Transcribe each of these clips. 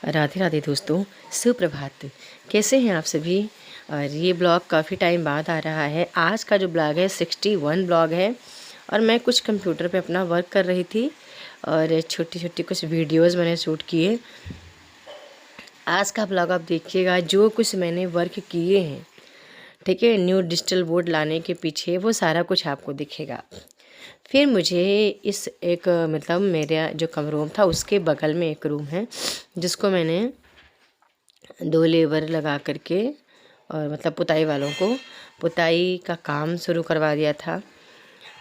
राधे राधे दोस्तों, सुप्रभात। कैसे हैं आप सभी। और ये ब्लॉग काफ़ी टाइम बाद आ रहा है। आज का जो ब्लॉग है 61 ब्लॉग है और मैं कुछ कंप्यूटर पे अपना वर्क कर रही थी और छोटी छोटी कुछ वीडियोस मैंने शूट किए। आज का ब्लॉग आप देखिएगा, जो कुछ मैंने वर्क किए हैं, ठीक है, न्यू डिजिटल बोर्ड लाने के पीछे वो सारा कुछ आपको दिखेगा। फिर मुझे इस एक मतलब मेरा जो कम रूम था उसके बगल में एक रूम है जिसको मैंने 2 लेबर लगा करके और मतलब पुताई वालों को पुताई का काम शुरू करवा दिया था।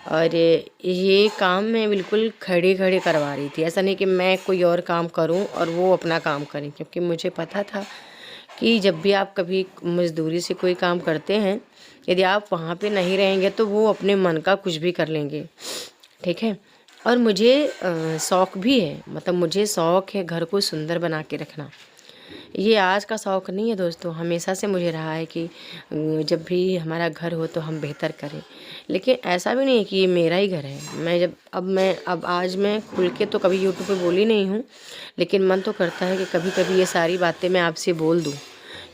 और ये काम मैं बिल्कुल खड़े खड़े करवा रही थी। ऐसा नहीं कि मैं कोई और काम करूं और वो अपना काम करें, क्योंकि मुझे पता था कि जब भी आप कभी मजदूरी से कोई काम करते हैं, यदि आप वहाँ पे नहीं रहेंगे तो वो अपने मन का कुछ भी कर लेंगे, ठीक है। और मुझे शौक़ भी है, मतलब मुझे शौक़ है घर को सुंदर बना के रखना। ये आज का शौक़ नहीं है दोस्तों, हमेशा से मुझे रहा है कि जब भी हमारा घर हो तो हम बेहतर करें। लेकिन ऐसा भी नहीं है कि ये मेरा ही घर है। मैं आज मैं खुल के तो कभी यूट्यूब पे बोली नहीं हूँ, लेकिन मन तो करता है कि कभी कभी ये सारी बातें मैं आपसे बोल दूँ,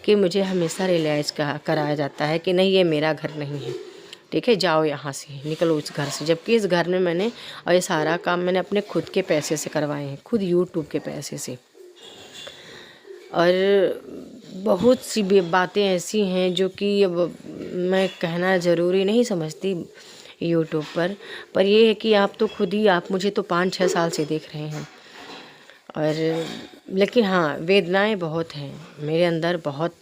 कि मुझे हमेशा रियलाइज़ कराया जाता है कि नहीं, ये मेरा घर नहीं है, ठीक है, जाओ यहाँ से, निकलो इस घर से। जबकि इस घर में मैंने और ये सारा काम मैंने अपने खुद के पैसे से करवाए हैं, खुद यूट्यूब के पैसे से। और बहुत सी बातें ऐसी हैं जो कि अब मैं कहना ज़रूरी नहीं समझती यूट्यूब पर ये है कि आप तो खुद ही, आप मुझे तो 5-6 साल से देख रहे हैं। और लेकिन हाँ, वेदनाएं बहुत हैं मेरे अंदर, बहुत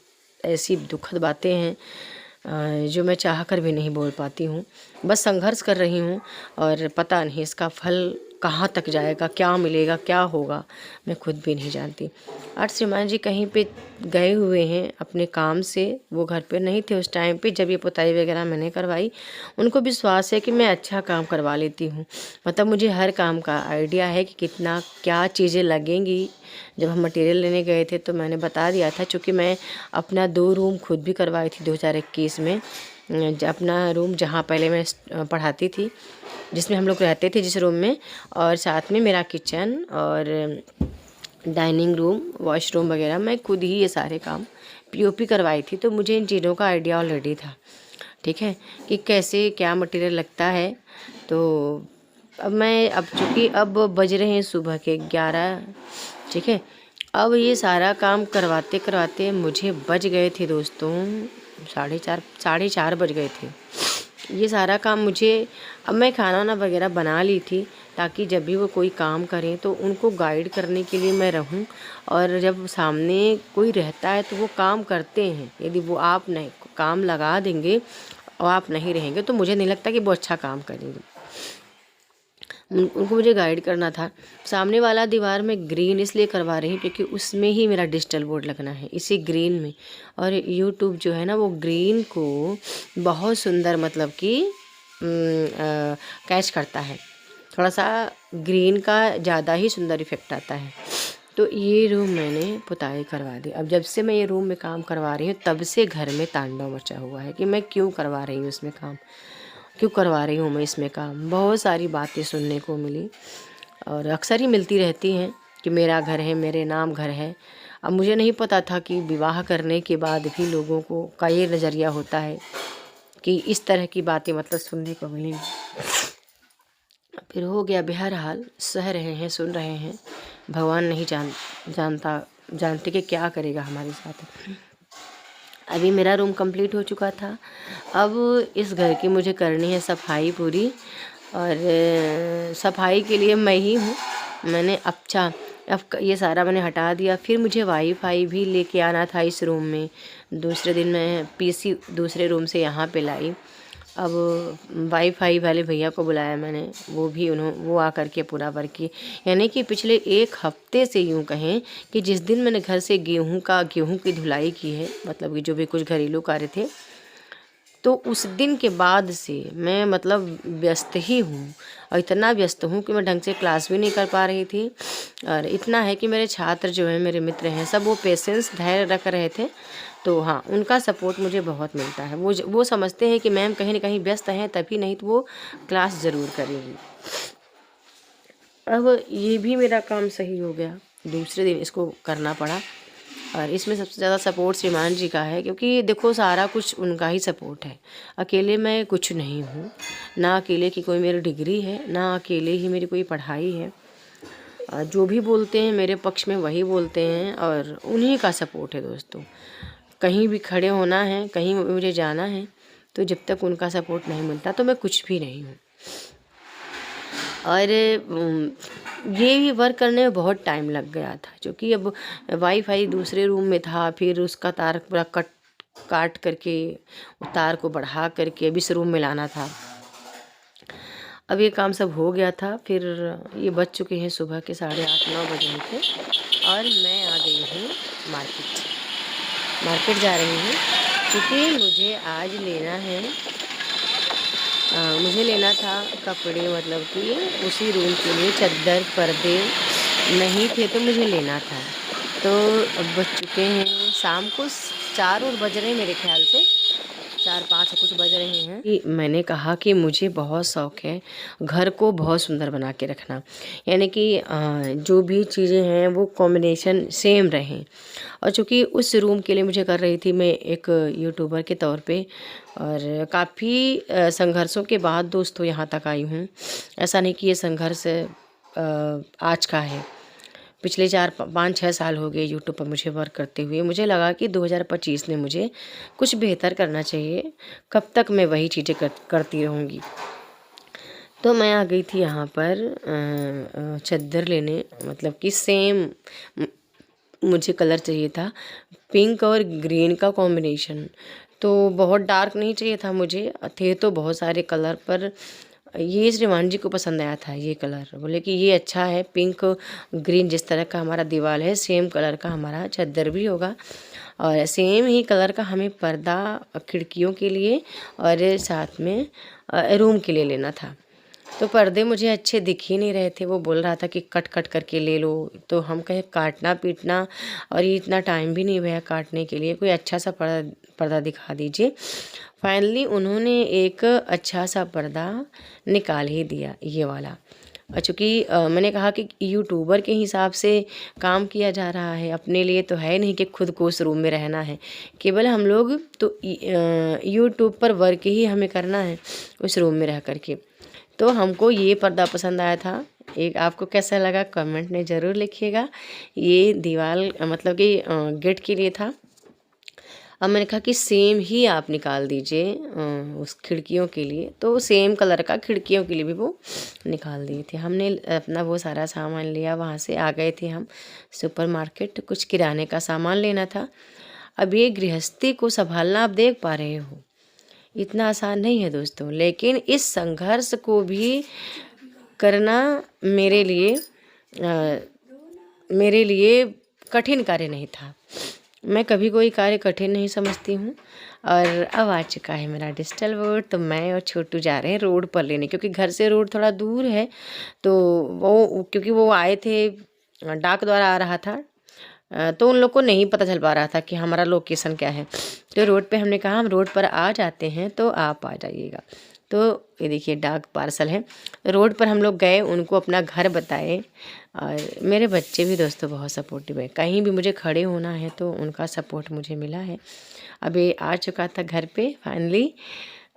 ऐसी दुखद बातें हैं जो मैं चाह कर भी नहीं बोल पाती हूँ। बस संघर्ष कर रही हूँ और पता नहीं इसका फल कहाँ तक जाएगा, क्या मिलेगा, क्या होगा, मैं खुद भी नहीं जानती। आज श्रीमान जी कहीं पे गए हुए हैं अपने काम से, वो घर पे नहीं थे उस टाइम पे जब ये पुताई वगैरह मैंने करवाई। उनको विश्वास है कि मैं अच्छा काम करवा लेती हूँ, मतलब मुझे हर काम का आइडिया है कि कितना क्या चीज़ें लगेंगी। जब हम मटेरियल लेने गए थे तो मैंने बता दिया था, चूँकि मैं अपना 2 रूम खुद भी करवाई थी 2021 में। अपना रूम जहाँ पहले मैं पढ़ाती थी, जिसमें हम लोग रहते थे जिस रूम में, और साथ में मेरा किचन और डाइनिंग रूम, वॉशरूम वगैरह मैं खुद ही ये सारे काम पीओपी करवाई थी। तो मुझे इन चीज़ों का आइडिया ऑलरेडी था, ठीक है, कि कैसे क्या मटेरियल लगता है। तो अब चूँकि अब बज रहे हैं सुबह के 11, ठीक है। अब ये सारा काम करवाते करवाते मुझे बज गए थे दोस्तों 4:30 बज गए थे। ये सारा काम मुझे, अब मैं खाना वाना वगैरह बना ली थी ताकि जब भी वो कोई काम करें तो उनको गाइड करने के लिए मैं रहूं। और जब सामने कोई रहता है तो वो काम करते हैं, यदि वो आप नहीं काम लगा देंगे और आप नहीं रहेंगे तो मुझे नहीं लगता कि वो अच्छा काम करेंगे। उनको मुझे गाइड करना था। सामने वाला दीवार में ग्रीन इसलिए करवा रही हूँ क्योंकि उसमें ही मेरा डिजिटल बोर्ड लगना है, इसी ग्रीन में। और यूट्यूब जो है ना, वो ग्रीन को बहुत सुंदर मतलब कि कैच करता है। थोड़ा सा ग्रीन का ज़्यादा ही सुंदर इफेक्ट आता है। तो ये रूम मैंने पुताई करवा दी। अब जब से मैं ये रूम में काम करवा रही हूँ तब से घर में तांडव मचा हुआ है कि मैं क्यों करवा रही हूँ इसमें काम, क्यों करवा रही हूँ मैं इसमें काम। बहुत सारी बातें सुनने को मिली और अक्सर ही मिलती रहती हैं कि मेरा घर है, मेरे नाम घर है। अब मुझे नहीं पता था कि विवाह करने के बाद भी लोगों को का ये नज़रिया होता है कि इस तरह की बातें मतलब सुनने को मिलेंगी। फिर हो गया, बहरहाल सह रहे हैं, सुन रहे हैं। भगवान नहीं जानते कि क्या करेगा हमारे साथ। अभी मेरा रूम कंप्लीट हो चुका था। अब इस घर की मुझे करनी है सफाई पूरी, और सफाई के लिए मैं ही हूँ। मैंने अब ये सारा मैंने हटा दिया। फिर मुझे वाईफाई भी लेके आना था इस रूम में। दूसरे दिन मैं पीसी दूसरे रूम से यहाँ पे लाई। अब वाईफाई वाले भैया को बुलाया मैंने, वो आकर के पूरा वर्क किए। यानी कि पिछले 1 हफ्ते से यूँ कहें कि जिस दिन मैंने घर से गेहूं की धुलाई की है, मतलब कि जो भी कुछ घरेलू कार्य थे, तो उस दिन के बाद से मैं मतलब व्यस्त ही हूँ। और इतना व्यस्त हूँ कि मैं ढंग से क्लास भी नहीं कर पा रही थी। और इतना है कि मेरे छात्र जो हैं, मेरे मित्र हैं, सब वो पेशेंस धैर्य रख रहे थे। तो हाँ, उनका सपोर्ट मुझे बहुत मिलता है। वो समझते हैं कि मैम कहीं ना कहीं व्यस्त हैं तभी, नहीं तो वो क्लास ज़रूर करेंगी। अब ये भी मेरा काम सही हो गया। दूसरे दिन इसको करना पड़ा। और इसमें सबसे ज़्यादा सपोर्ट श्रीमान जी का है, क्योंकि देखो सारा कुछ उनका ही सपोर्ट है। अकेले मैं कुछ नहीं हूँ, ना अकेले की कोई मेरी डिग्री है, ना अकेले ही मेरी कोई पढ़ाई है। जो भी बोलते हैं मेरे पक्ष में वही बोलते हैं, और उन्हीं का सपोर्ट है दोस्तों। कहीं भी खड़े होना है, कहीं मुझे जाना है, तो जब तक उनका सपोर्ट नहीं मिलता तो मैं कुछ भी नहीं हूँ। और ये भी वर्क करने में बहुत टाइम लग गया था, क्योंकि अब वाईफाई दूसरे रूम में था, फिर उसका तार पूरा काट करके तार को बढ़ा करके अब इस रूम में लाना था। अब ये काम सब हो गया था। फिर ये बज चुके हैं सुबह के 8:30-9 बज रहे थे, और मैं आ गई हूँ मार्केट जा रही हूँ, क्योंकि मुझे आज लेना है, मुझे लेना था कपड़े, मतलब कि उसी रूम के लिए चादर पर्दे नहीं थे तो मुझे लेना था। तो अब बज चुके हैं शाम को 4 और बज रहे हैं, मेरे ख्याल से 4-5 कुछ बज रहे हैं। कि मैंने कहा कि मुझे बहुत शौक़ है घर को बहुत सुंदर बना के रखना, यानी कि जो भी चीज़ें हैं वो कॉम्बिनेशन सेम रहें। और चूँकि उस रूम के लिए मुझे कर रही थी मैं एक यूट्यूबर के तौर पे, और काफ़ी संघर्षों के बाद दोस्तों यहाँ तक आई हूँ। ऐसा नहीं कि ये संघर्ष आज का है, पिछले 4-5-6 साल हो गए यूट्यूब पर मुझे वर्क करते हुए। मुझे लगा कि 2025 में मुझे कुछ बेहतर करना चाहिए, कब तक मैं वही चीज़ें करती रहूँगी। तो मैं आ गई थी यहाँ पर चादर लेने, मतलब कि सेम मुझे कलर चाहिए था, पिंक और ग्रीन का कॉम्बिनेशन। तो बहुत डार्क नहीं चाहिए था मुझे, थे तो बहुत सारे कलर, पर ये श्रीमान जी को पसंद आया था ये कलर। बोले कि ये अच्छा है, पिंक ग्रीन जिस तरह का हमारा दीवार है सेम कलर का हमारा चादर भी होगा, और सेम ही कलर का हमें पर्दा खिड़कियों के लिए और साथ में रूम के लिए लेना था। तो पर्दे मुझे अच्छे दिख ही नहीं रहे थे। वो बोल रहा था कि कट कट करके ले लो, तो हम कहे काटना पीटना, और ये इतना टाइम भी नहीं भैया काटने के लिए, कोई अच्छा सा पर्दा दिखा दीजिए। फाइनली उन्होंने एक अच्छा सा पर्दा निकाल ही दिया, ये वाला। और चूँकि मैंने कहा कि यूट्यूबर के हिसाब से काम किया जा रहा है, अपने लिए तो है नहीं कि खुद को उस रूम में रहना है, केवल हम लोग तो यूट्यूब पर वर्क ही हमें करना है उस रूम में रह करके। तो हमको ये पर्दा पसंद आया था। एक आपको कैसा लगा कमेंट में ज़रूर लिखिएगा। ये दीवार मतलब कि गेट के लिए था। अब मैंने कहा कि सेम ही आप निकाल दीजिए उस खिड़कियों के लिए, तो सेम कलर का खिड़कियों के लिए भी वो निकाल दिए थे। हमने अपना वो सारा सामान लिया, वहाँ से आ गए थे हम सुपरमार्केट, कुछ किराने का सामान लेना था। अब ये गृहस्थी को संभालना आप देख पा रहे हो, इतना आसान नहीं है दोस्तों, लेकिन इस संघर्ष को भी करना मेरे लिए कठिन कार्य नहीं था। मैं कभी कोई कार्य कठिन नहीं समझती हूँ। और अब आ चुका है मेरा डिजिटल बोर्ड, तो मैं और छोटू जा रहे हैं रोड पर लेने, क्योंकि घर से रोड थोड़ा दूर है। तो वो क्योंकि वो आए थे, डाक द्वारा आ रहा था, तो उन लोग को नहीं पता चल पा रहा था कि हमारा लोकेशन क्या है। तो रोड पे हमने कहा हम रोड पर आ जाते हैं तो आप आ जाइएगा। तो ये देखिए डाक पार्सल है। रोड पर हम लोग गए, उनको अपना घर बताए, और मेरे बच्चे भी दोस्तों बहुत सपोर्टिव है। कहीं भी मुझे खड़े होना है तो उनका सपोर्ट मुझे मिला है। अब ये आ चुका था घर पे फाइनली,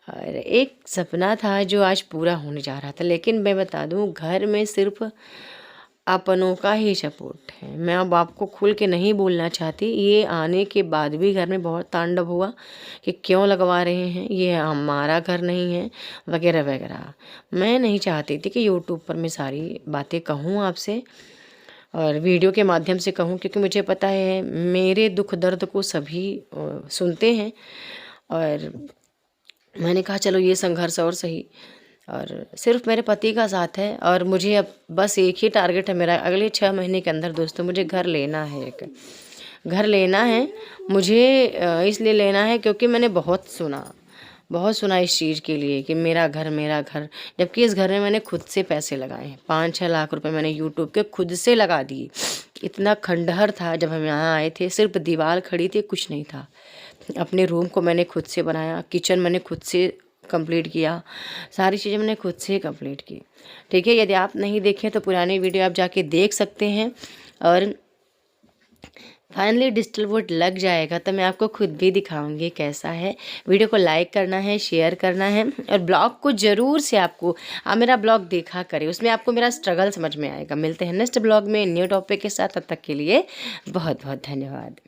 और एक सपना था जो आज पूरा होने जा रहा था। लेकिन मैं बता दूं, घर में सिर्फ अपनों का ही सपोर्ट है। मैं अब आपको खुल के नहीं बोलना चाहती, ये आने के बाद भी घर में बहुत तांडव हुआ कि क्यों लगवा रहे हैं, ये हमारा घर नहीं है वगैरह वगैरह। मैं नहीं चाहती थी कि यूट्यूब पर मैं सारी बातें कहूँ आपसे और वीडियो के माध्यम से कहूँ, क्योंकि मुझे पता है मेरे दुख दर्द को सभी सुनते हैं। और मैंने कहा चलो ये संघर्ष और सही, और सिर्फ मेरे पति का साथ है। और मुझे अब बस एक ही टारगेट है मेरा, अगले 6 महीने के अंदर दोस्तों मुझे घर लेना है, एक घर लेना है। मुझे इसलिए लेना है क्योंकि मैंने बहुत सुना इस चीज़ के लिए कि मेरा घर, जबकि इस घर में मैंने खुद से पैसे लगाए हैं। 5-6 लाख रुपए मैंने यूट्यूब के खुद से लगा दिए। इतना खंडहर था जब हम यहाँ आए थे, सिर्फ दीवार खड़ी थी, कुछ नहीं था। अपने रूम को मैंने खुद से बनाया, किचन मैंने खुद से कंप्लीट किया, सारी चीज़ें मैंने खुद से कंप्लीट की। ठीक है, यदि आप नहीं देखें तो पुरानी वीडियो आप जाके देख सकते हैं। और फाइनली डिजिटल वुड लग जाएगा तो मैं आपको खुद भी दिखाऊंगी कैसा है। वीडियो को लाइक करना है, शेयर करना है और ब्लॉग को ज़रूर से आपको आप मेरा ब्लॉग देखा करें, उसमें आपको मेरा स्ट्रगल समझ में आएगा। मिलते हैं नेक्स्ट ब्लॉग में न्यू टॉपिक के साथ, तब तक के लिए बहुत बहुत धन्यवाद।